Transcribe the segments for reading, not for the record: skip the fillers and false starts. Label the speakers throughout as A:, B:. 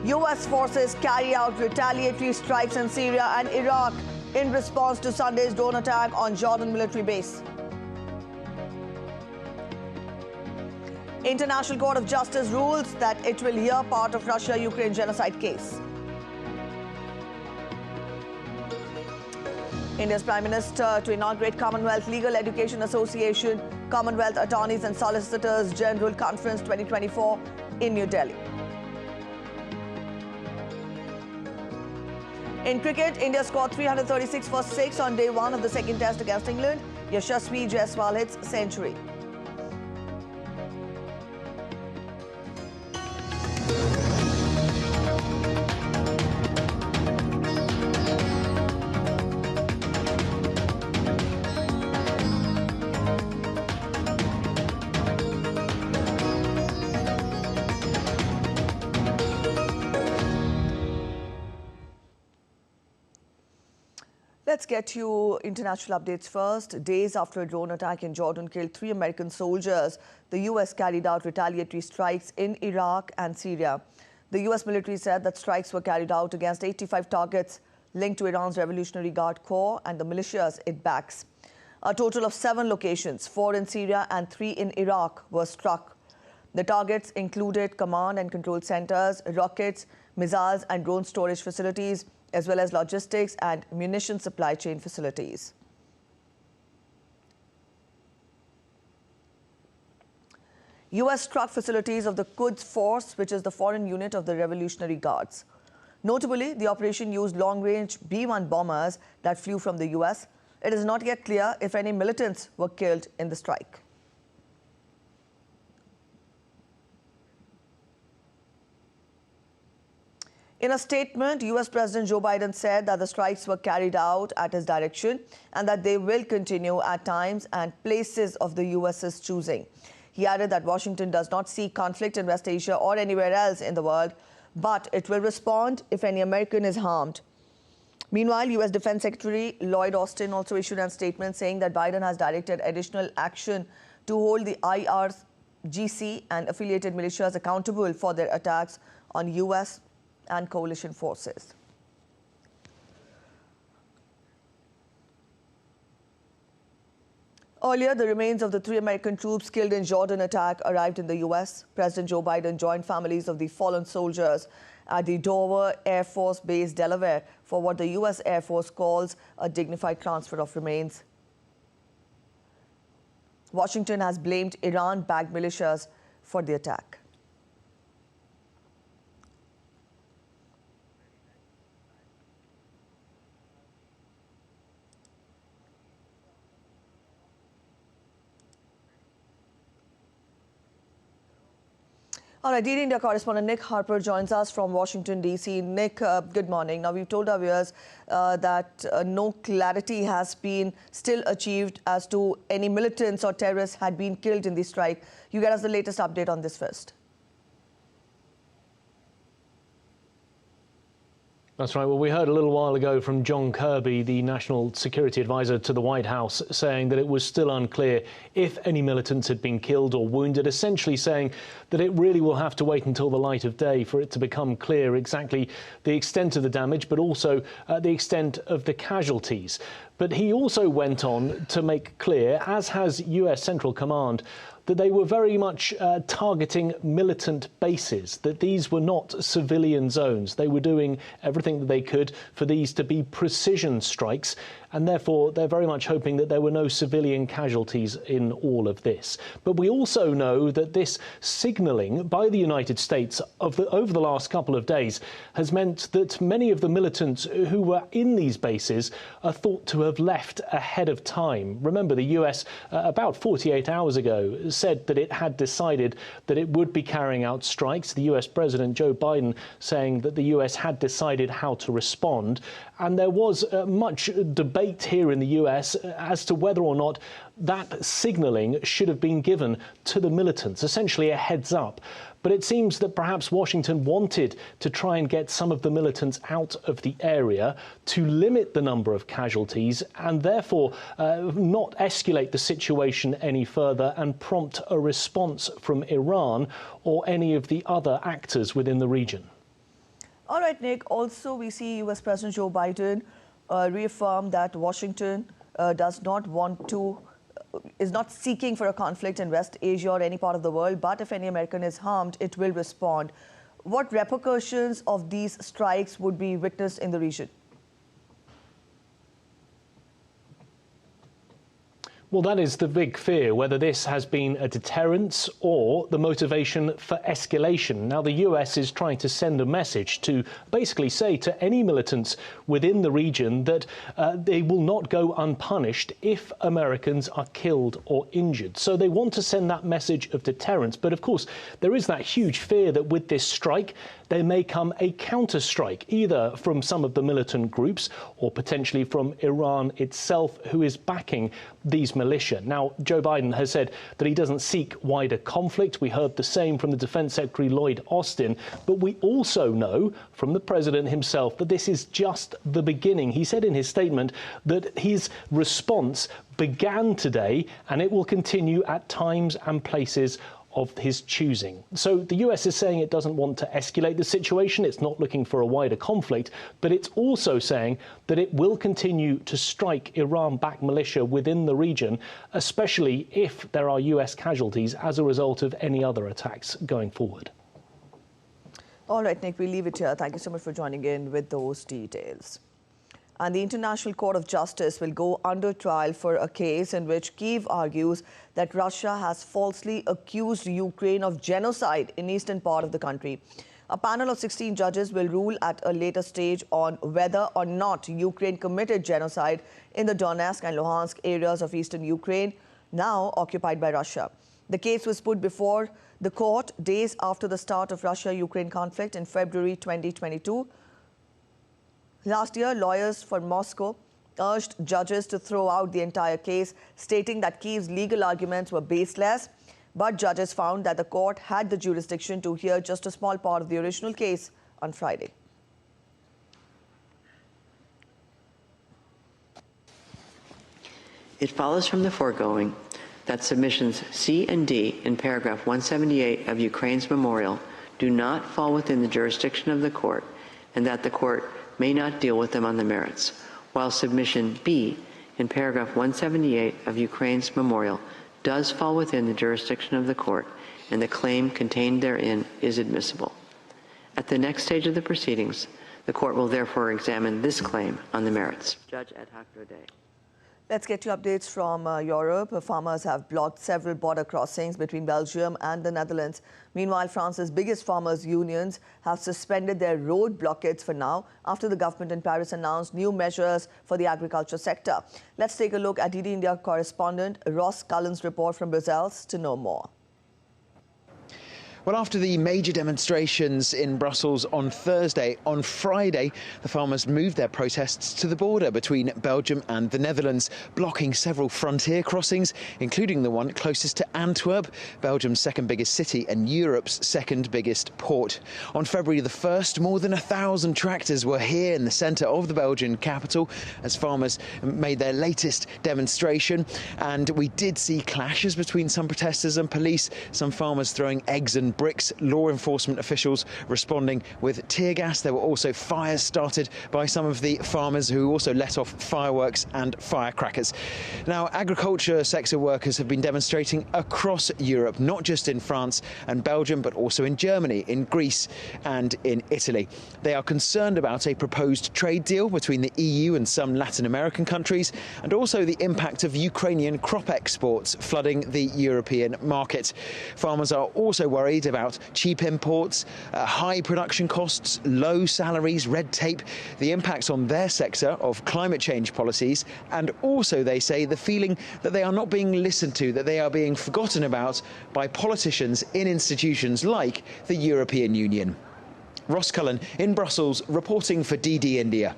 A: U.S. forces carry out retaliatory strikes in Syria and Iraq in response to Sunday's drone attack on Jordan military base. International Court of Justice rules that it will hear part of Russia-Ukraine genocide case. India's Prime Minister to inaugurate Commonwealth Legal Education Association Commonwealth Attorneys and Solicitors General Conference 2024 in New Delhi. In cricket, India scored 336 for 6 on day 1 of the second test against England. Jaiswal hits century. Let's get to international updates first. Days after a drone attack in Jordan killed 3 American soldiers, the U.S. carried out retaliatory strikes in Iraq and Syria. The U.S. military said that strikes were carried out against 85 targets linked to Iran's Revolutionary Guard Corps and the militias it backs. A total of 7 locations, 4 in Syria and 3 in Iraq, were struck. The targets included command and control centers, rockets, missiles and drone storage facilities, as well as logistics and munition supply chain facilities. U.S. struck facilities of the Quds Force, which is the foreign unit of the Revolutionary Guards. Notably, the operation used long-range B-1 bombers that flew from the U.S. It is not yet clear if any militants were killed in the strike. In a statement, U.S. President Joe Biden said that the strikes were carried out at his direction and that they will continue at times and places of the U.S.'s choosing. He added that Washington does not seek conflict in West Asia or anywhere else in the world, but it will respond if any American is harmed. Meanwhile, U.S. Defense Secretary Lloyd Austin also issued a statement saying that Biden has directed additional action to hold the IRGC and affiliated militias accountable for their attacks on U.S. and coalition forces. Earlier, the remains of the 3 American troops killed in Jordan attack arrived in the U.S. President Joe Biden joined families of the fallen soldiers at the Dover Air Force Base, Delaware, for what the U.S. Air Force calls a dignified transfer of remains. Washington has blamed Iran-backed militias for the attack. All right, DD India correspondent Nick Harper joins us from Washington, D.C. Nick, good morning. Now, we've told our viewers that no clarity has been still achieved as to any militants or terrorists had been killed in the strike. You get us the latest update on this first.
B: That's right. Well, we heard a little while ago from John Kirby, the National Security Advisor to the White House, saying that it was still unclear if any militants had been killed or wounded, essentially saying that it really will have to wait until the light of day for it to become clear exactly the extent of the damage, but also the extent of the casualties. But he also went on to make clear, as has US Central Command, that they were very much targeting militant bases, that these were not civilian zones. They were doing everything that they could for these to be precision strikes, and therefore they're very much hoping that there were no civilian casualties in all of this. But we also know that this signalling by the United States over the last couple of days has meant that many of the militants who were in these bases are thought to have left ahead of time. Remember, the US, about 48 hours ago, said that it had decided that it would be carrying out strikes. The US President Joe Biden saying that the US had decided how to respond. And there was much debate debate here in the US as to whether or not that signalling should have been given to the militants, essentially a heads up. But it seems that perhaps Washington wanted to try and get some of the militants out of the area to limit the number of casualties and therefore not escalate the situation any further and prompt a response from Iran or any of the other actors within the region.
A: All right, Nick. Also, we see US President Joe Biden reaffirm that Washington is not seeking for a conflict in West Asia or any part of the world, but if any American is harmed, it will respond. What repercussions of these strikes would be witnessed in the region?
B: Well, that is the big fear, whether this has been a deterrence or the motivation for escalation. Now, the US is trying to send a message to basically say to any militants within the region that they will not go unpunished if Americans are killed or injured. So they want to send that message of deterrence. But of course, there is that huge fear that with this strike, there may come a counter-strike, either from some of the militant groups or potentially from Iran itself, who is backing these militia. Now, Joe Biden has said that he doesn't seek wider conflict. We heard the same from the Defense Secretary Lloyd Austin. But we also know from the president himself that this is just the beginning. He said in his statement that his response began today and it will continue at times and places of his choosing. So the US is saying it doesn't want to escalate the situation. It's not looking for a wider conflict, but it's also saying that it will continue to strike Iran-backed militia within the region, especially if there are US casualties as a result of any other attacks going forward.
A: All right, Nick, we'll leave it here. Thank you so much for joining in with those details. And the International Court of Justice will go under trial for a case in which Kyiv argues that Russia has falsely accused Ukraine of genocide in eastern part of the country. A panel of 16 judges will rule at a later stage on whether or not Ukraine committed genocide in the Donetsk and Luhansk areas of eastern Ukraine, now occupied by Russia. The case was put before the court days after the start of Russia-Ukraine conflict in February 2022. Last year, lawyers for Moscow urged judges to throw out the entire case, stating that Kyiv's legal arguments were baseless. But judges found that the court had the jurisdiction to hear just a small part of the original case on Friday.
C: It follows from the foregoing that submissions C and D in paragraph 178 of Ukraine's memorial do not fall within the jurisdiction of the court, and that the court may not deal with them on the merits, while submission B in paragraph 178 of Ukraine's memorial does fall within the jurisdiction of the court, and the claim contained therein is admissible. At the next stage of the proceedings, the court will therefore examine this claim on the merits. Judge ad hoc Doordarshan.
A: Let's get you updates from Europe. Farmers have blocked several border crossings between Belgium and the Netherlands. Meanwhile, France's biggest farmers' unions have suspended their road blockades for now after the government in Paris announced new measures for the agriculture sector. Let's take a look at DD India correspondent Ross Cullen's report from Brussels to know more.
D: Well, after the major demonstrations in Brussels on Thursday, on Friday, the farmers moved their protests to the border between Belgium and the Netherlands, blocking several frontier crossings, including the one closest to Antwerp, Belgium's second biggest city and Europe's second biggest port. On February the 1st, more than 1,000 tractors were here in the centre of the Belgian capital as farmers made their latest demonstration. And we did see clashes between some protesters and police, some farmers throwing eggs and bricks, law enforcement officials responding with tear gas. There were also fires started by some of the farmers who also let off fireworks and firecrackers. Now, agriculture sector workers have been demonstrating across Europe, not just in France and Belgium, but also in Germany, in Greece and in Italy. They are concerned about a proposed trade deal between the EU and some Latin American countries, and also the impact of Ukrainian crop exports flooding the European market. Farmers are also worried about cheap imports, high production costs, low salaries, red tape, the impacts on their sector of climate change policies, and also, they say, the feeling that they are not being listened to, that they are being forgotten about by politicians in institutions like the European Union. Ross Cullen in Brussels, reporting for DD India.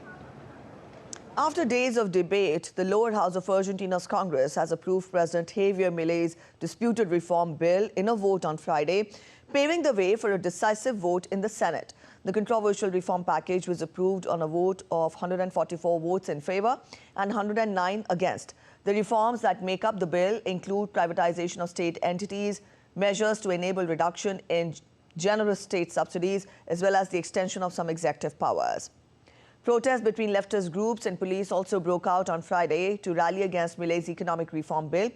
A: After days of debate, the lower house of Argentina's Congress has approved President Javier Milei's disputed reform bill in a vote on Friday, paving the way for a decisive vote in the Senate. The controversial reform package was approved on a vote of 144 votes in favor and 109 against. The reforms that make up the bill include privatization of state entities, measures to enable reduction in generous state subsidies, as well as the extension of some executive powers. Protests between leftist groups and police also broke out on Friday to rally against Milei's economic reform bill.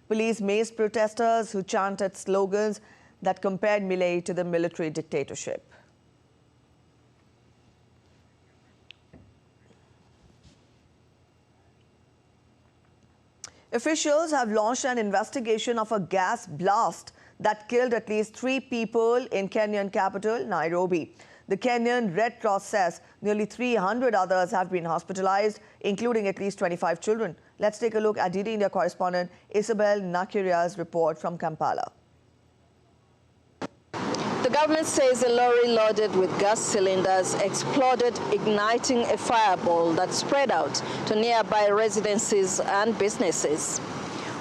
A: Police mazed protesters who chanted slogans that compared Milei to the military dictatorship. Officials have launched an investigation of a gas blast that killed at least 3 people in Kenyan capital, Nairobi. The Kenyan Red Cross says nearly 300 others have been hospitalized, including at least 25 children. Let's take a look at DD India correspondent Isabel Nakiria's report from Kampala.
E: The government says a lorry loaded with gas cylinders exploded, igniting a fireball that spread out to nearby residences and businesses.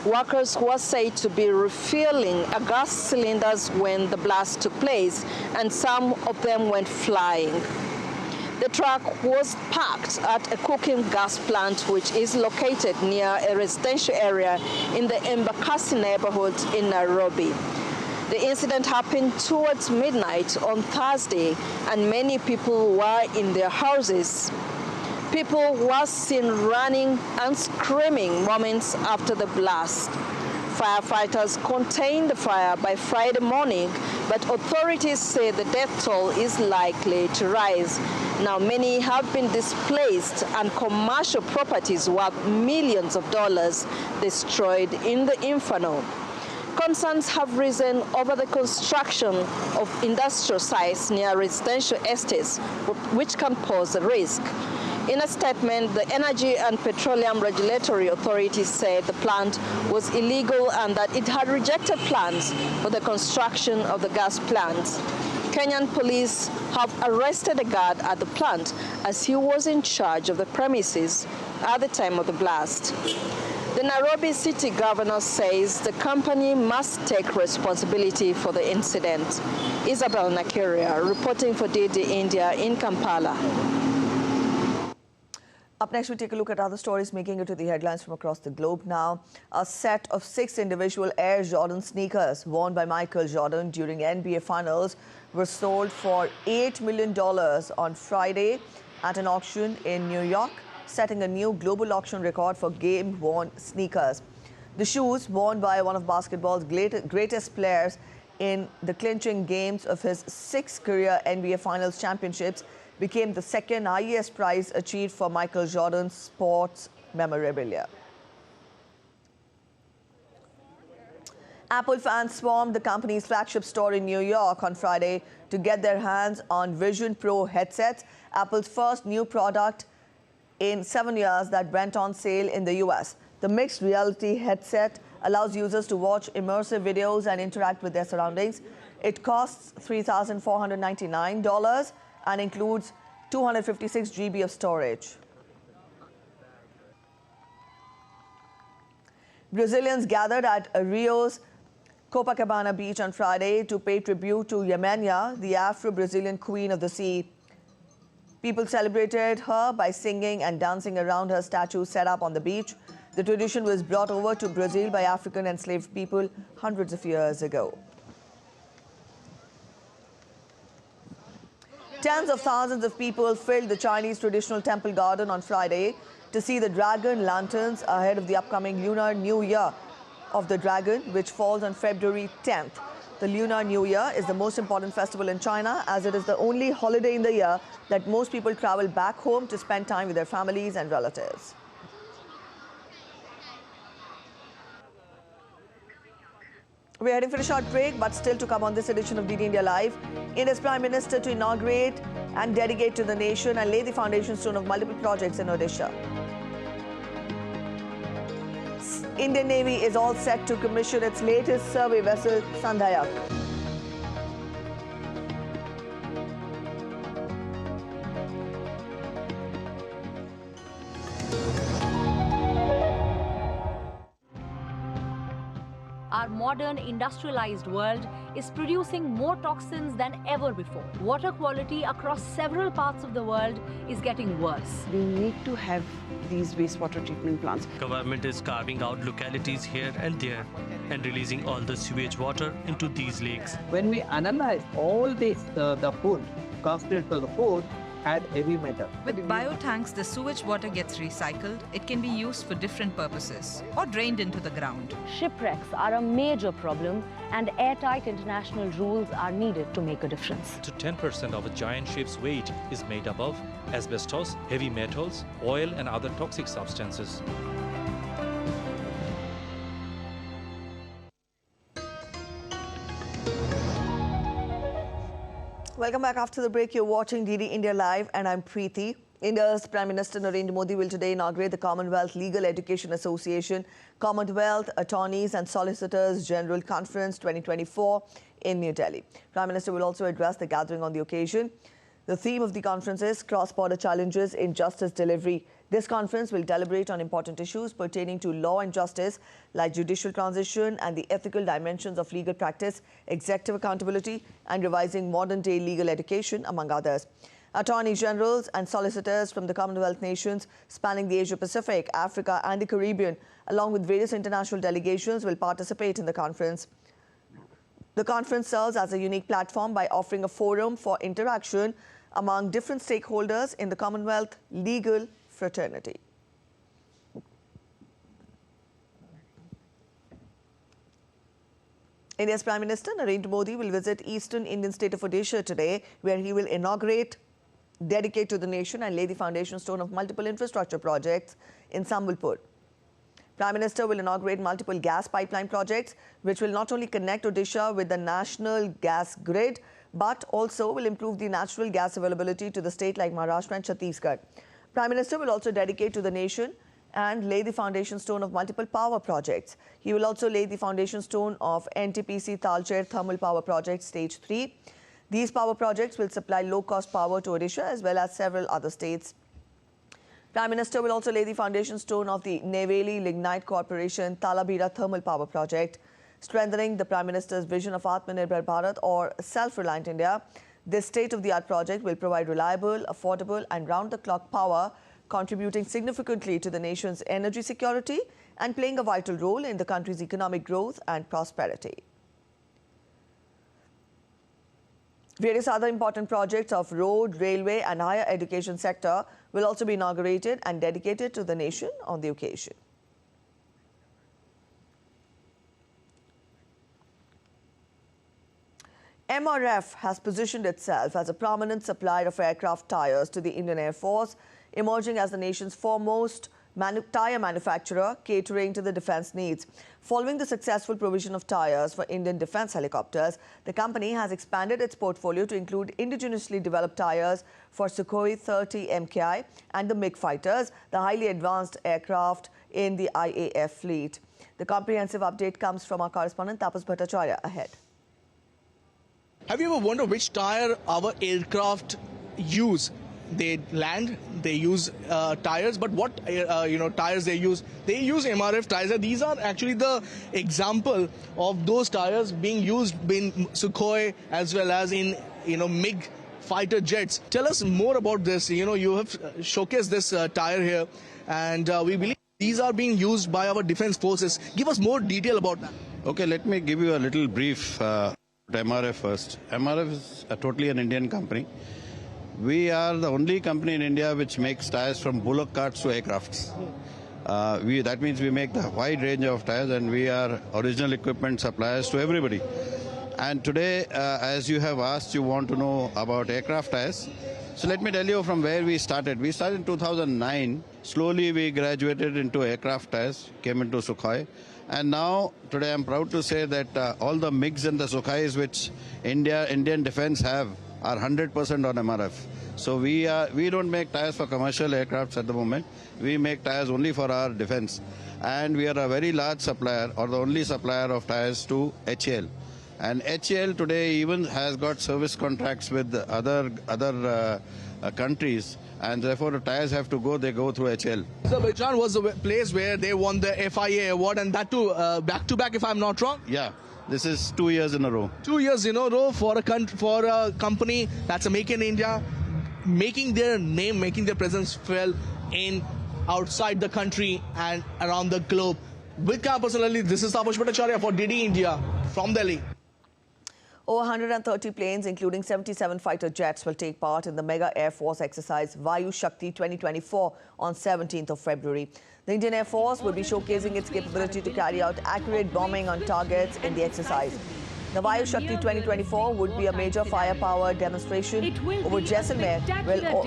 E: Workers were said to be refilling gas cylinders when the blast took place, and some of them went flying. The truck was parked at a cooking gas plant, which is located near a residential area in the Embakasi neighborhood in Nairobi. The incident happened towards midnight on Thursday, and many people were in their houses. People were seen running and screaming moments after the blast. Firefighters contained the fire by Friday morning, but authorities say the death toll is likely to rise. Now, many have been displaced and commercial properties worth millions of dollars destroyed in the inferno. Concerns have risen over the construction of industrial sites near residential estates, which can pose a risk. In a statement, the Energy and Petroleum Regulatory Authority said the plant was illegal and that it had rejected plans for the construction of the gas plant. Kenyan police have arrested a guard at the plant as he was in charge of the premises at the time of the blast. The Nairobi city governor says the company must take responsibility for the incident. Isabel Nakiria reporting for DD India in Kampala.
A: Up next, we take a look at other stories making it to the headlines from across the globe now. A set of 6 individual Air Jordan sneakers worn by Michael Jordan during NBA Finals were sold for $8 million on Friday at an auction in New York, setting a new global auction record for game-worn sneakers. The shoes, worn by one of basketball's greatest players in the clinching games of his 6th career NBA Finals championships, became the second highest prize achieved for Michael Jordan's sports memorabilia. Apple fans swarmed the company's flagship store in New York on Friday to get their hands on Vision Pro headsets, Apple's first new product in 7 years that went on sale in the US. The mixed reality headset allows users to watch immersive videos and interact with their surroundings. It costs $3,499 and includes 256 GB of storage. Brazilians gathered at Rio's Copacabana beach on Friday to pay tribute to Yemenia, the Afro-Brazilian queen of the sea. People celebrated her by singing and dancing around her statue set up on the beach. The tradition was brought over to Brazil by African enslaved people hundreds of years ago. Tens of thousands of people filled the Chinese traditional temple garden on Friday to see the dragon lanterns ahead of the upcoming Lunar New Year of the Dragon, which falls on February 10th. The Lunar New Year is the most important festival in China, as it is the only holiday in the year that most people travel back home to spend time with their families and relatives. We're heading for a short break, but still to come on this edition of DD India Live. India's Prime Minister to inaugurate and dedicate to the nation and lay the foundation stone of multiple projects in Odisha. Indian Navy is all set to commission its latest survey vessel, Sandhayak.
F: modern industrialized world is producing more toxins than ever before. Water quality across several parts of the world is getting worse.
G: We need to have these wastewater treatment plants.
H: Government is carving out localities here and there and releasing all the sewage water into these lakes.
I: When we analyze all this, the food, constituted to the food, had heavy metal.
J: With biotanks, the sewage water gets recycled. It can be used for different purposes or drained into the ground.
F: Shipwrecks are a major problem, and airtight international rules are needed to make a difference.
H: To 10% of a giant ship's weight is made up of asbestos, heavy metals, oil and other toxic substances.
A: Welcome back after the break. You're watching DD India Live and I'm Preeti. India's Prime Minister Narendra Modi will today inaugurate the Commonwealth Legal Education Association Commonwealth Attorneys and Solicitors General Conference 2024 in New Delhi. Prime Minister will also address the gathering on the occasion. The theme of the conference is Cross-Border Challenges in Justice Delivery. This conference will deliberate on important issues pertaining to law and justice, like judicial transition and the ethical dimensions of legal practice, executive accountability, and revising modern-day legal education, among others. Attorney generals and solicitors from the Commonwealth nations spanning the Asia-Pacific, Africa, and the Caribbean, along with various international delegations, will participate in the conference. The conference serves as a unique platform by offering a forum for interaction among different stakeholders in the Commonwealth legal fraternity. India's Prime Minister Narendra Modi will visit eastern Indian state of Odisha today, where he will inaugurate, dedicate to the nation and lay the foundation stone of multiple infrastructure projects in Sambalpur. Prime Minister will inaugurate multiple gas pipeline projects, which will not only connect Odisha with the national gas grid, but also will improve the natural gas availability to the state like Maharashtra and Chhattisgarh. Prime Minister will also dedicate to the nation and lay the foundation stone of multiple power projects. He will also lay the foundation stone of NTPC Talcher Thermal Power Project Stage 3. These power projects will supply low-cost power to Odisha as well as several other states. Prime Minister will also lay the foundation stone of the Neyveli Lignite Corporation Talabira Thermal Power Project, strengthening the Prime Minister's vision of Atmanirbhar Bharat or self-reliant India. This state-of-the-art project will provide reliable, affordable and round-the-clock power, contributing significantly to the nation's energy security and playing a vital role in the country's economic growth and prosperity. Various other important projects of road, railway and higher education sector will also be inaugurated and dedicated to the nation on the occasion. MRF has positioned itself as a prominent supplier of aircraft tyres to the Indian Air Force, emerging as the nation's foremost tyre manufacturer catering to the defence needs. Following the successful provision of tyres for Indian defence helicopters, the company has expanded its portfolio to include indigenously developed tyres for Sukhoi 30 MKI and the MiG fighters, the highly advanced aircraft in the IAF fleet. The comprehensive update comes from our correspondent Tapas Bhattacharya ahead.
K: Have you ever wondered which tyre our aircraft use? They land, they use tyres, but what tyres they use? They use MRF tyres. These are actually the example of those tyres being used in Sukhoi as well as in MiG fighter jets. Tell us more about this. You have showcased this tyre here, and we believe these are being used by our defence forces. Give us more detail about that.
L: Okay, let me give you a little brief about MRF first. MRF is totally an Indian company. We are the only company in India which makes tyres from bullock carts to aircrafts. That means we make the wide range of tyres, and we are original equipment suppliers to everybody. And today, as you have asked, you want to know about aircraft tyres. So let me tell you from where we started. We started in 2009. Slowly we graduated into aircraft tyres, came into Sukhoi. And now, today I'm proud to say that all the MiGs and the Sukhois which Indian defence have are 100% on MRF. So we don't make tyres for commercial aircrafts at the moment. We make tyres only for our defence. And we are a very large supplier, or the only supplier of tyres to HAL. And HAL today even has got service contracts with other countries, and therefore the tires have to go, they go through HAL.
K: Azerbaijan was the place where they won the FIA award, and that too back-to-back, if I'm not wrong.
L: Yeah, this is 2 years in a row.
K: 2 years in a row for a company that's a Make in India, making their name, making their presence felt in outside the country and around the globe. With Camera personally, this is Taposh Bhattacharya for DD India from Delhi.
A: Over 130 planes, including 77 fighter jets, will take part in the mega Air Force exercise Vayu Shakti 2024 on 17th of February. The Indian Air Force will be showcasing its capability to carry out accurate bombing on targets in the exercise. The Vayu Shakti 2024 would be a major firepower demonstration over Jaisalmer,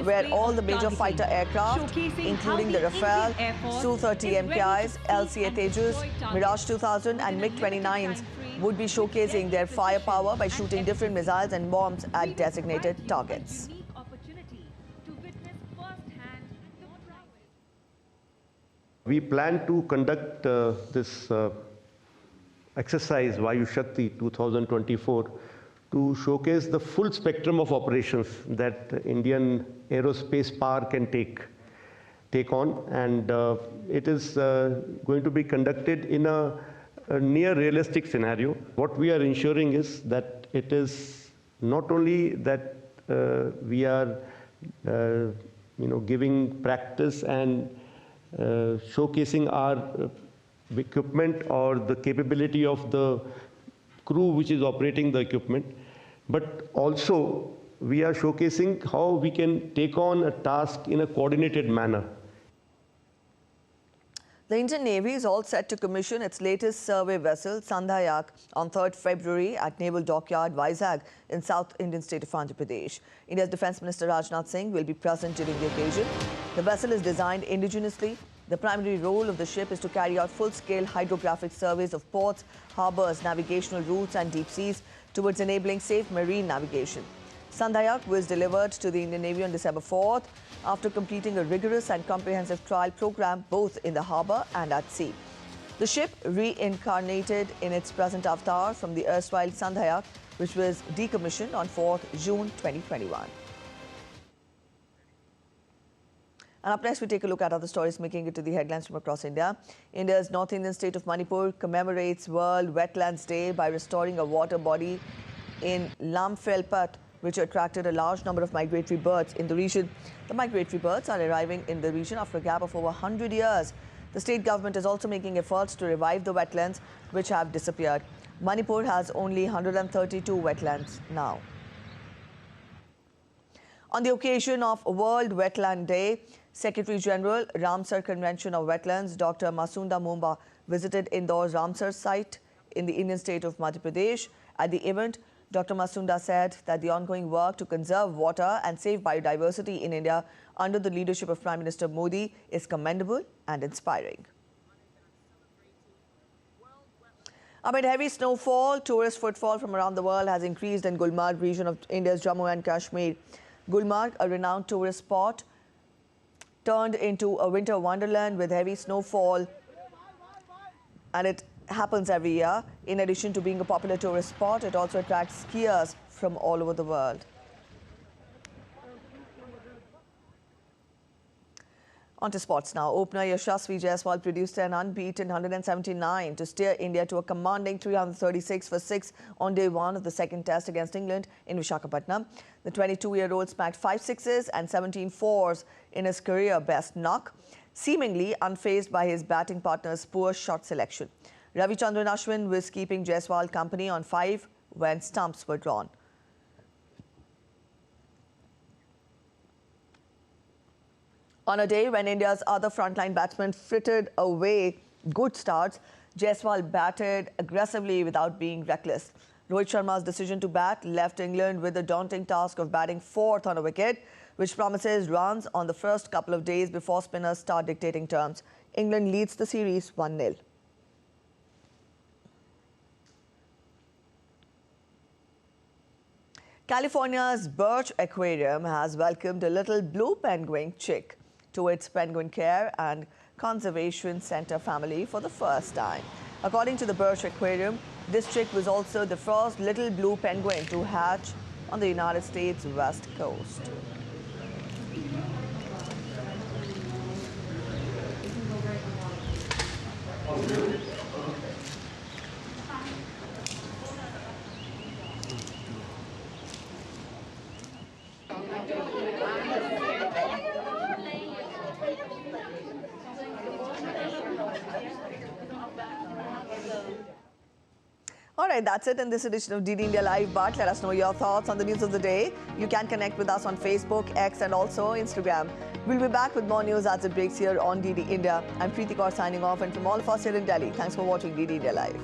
A: where all the major fighter aircraft, including the Rafale, Su-30 MKIs, LCA Tejas, Mirage 2000 and MiG-29s, would be showcasing their firepower by shooting different missiles and bombs at designated targets.
M: We plan to conduct this exercise Vayu Shakti 2024 to showcase the full spectrum of operations that Indian aerospace power can take on, and it is going to be conducted in a near realistic scenario. What we are ensuring is that it is not only that we are giving practice and showcasing our equipment or the capability of the crew which is operating the equipment, but also we are showcasing how we can take on a task in a coordinated manner.
A: The Indian Navy is all set to commission its latest survey vessel, Sandhayak, on 3rd February at Naval Dockyard, Vizag, in South Indian state of Andhra Pradesh. India's Defence Minister Rajnath Singh will be present during the occasion. The vessel is designed indigenously. The primary role of the ship is to carry out full-scale hydrographic surveys of ports, harbours, navigational routes and deep seas towards enabling safe marine navigation. Sandhayak was delivered to the Indian Navy on December 4th after completing a rigorous and comprehensive trial program both in the harbour and at sea. The ship reincarnated in its present avatar from the erstwhile Sandhayak, which was decommissioned on 4th June 2021. And up next, we take a look at other stories making it to the headlines from across India. India's North Indian state of Manipur commemorates World Wetlands Day by restoring a water body in Lamphel-Pat, which attracted a large number of migratory birds in the region. The migratory birds are arriving in the region after a gap of over 100 years. The state government is also making efforts to revive the wetlands, which have disappeared. Manipur has only 132 wetlands now. On the occasion of World Wetland Day, Secretary General, Ramsar Convention of Wetlands, Dr. Masunda Mumba visited Indore's Ramsar site in the Indian state of Madhya Pradesh. At the event, Dr. Masunda said that the ongoing work to conserve water and save biodiversity in India under the leadership of Prime Minister Modi is commendable and inspiring. Amid heavy snowfall, tourist footfall from around the world has increased in Gulmarg region of India's Jammu and Kashmir. Gulmarg, a renowned tourist spot, turned into a winter wonderland with heavy snowfall, and it happens every year. In addition to being a popular tourist spot, it also attracts skiers from all over the world. On to sports now. Opener Yashasvi Jaiswal produced an unbeaten 179 to steer India to a commanding 336 for 6 on day 1 of the second test against England in Visakhapatnam. The 22-year-old smacked 5 sixes and 17 fours in his career-best knock, seemingly unfazed by his batting partner's poor shot selection. Ravichandran Ashwin was keeping Jaiswal company on 5 when stumps were drawn. On a day when India's other frontline batsmen frittered away good starts, Jaiswal batted aggressively without being reckless. Rohit Sharma's decision to bat left England with the daunting task of batting 4th on a wicket, which promises runs on the first couple of days before spinners start dictating terms. England leads the series 1-0. California's Birch Aquarium has welcomed a little blue penguin chick to its Penguin Care and Conservation Center family for the first time. According to the Birch Aquarium, This chick was also the first little blue penguin to hatch on the United States West Coast. All right, that's it in this edition of DD India Live. But let us know your thoughts on the news of the day. You can connect with us on Facebook, X, and also Instagram. We'll be back with more news as it breaks here on DD India. I'm Preeti Kaur signing off, and from all of us here in Delhi, thanks for watching DD India Live.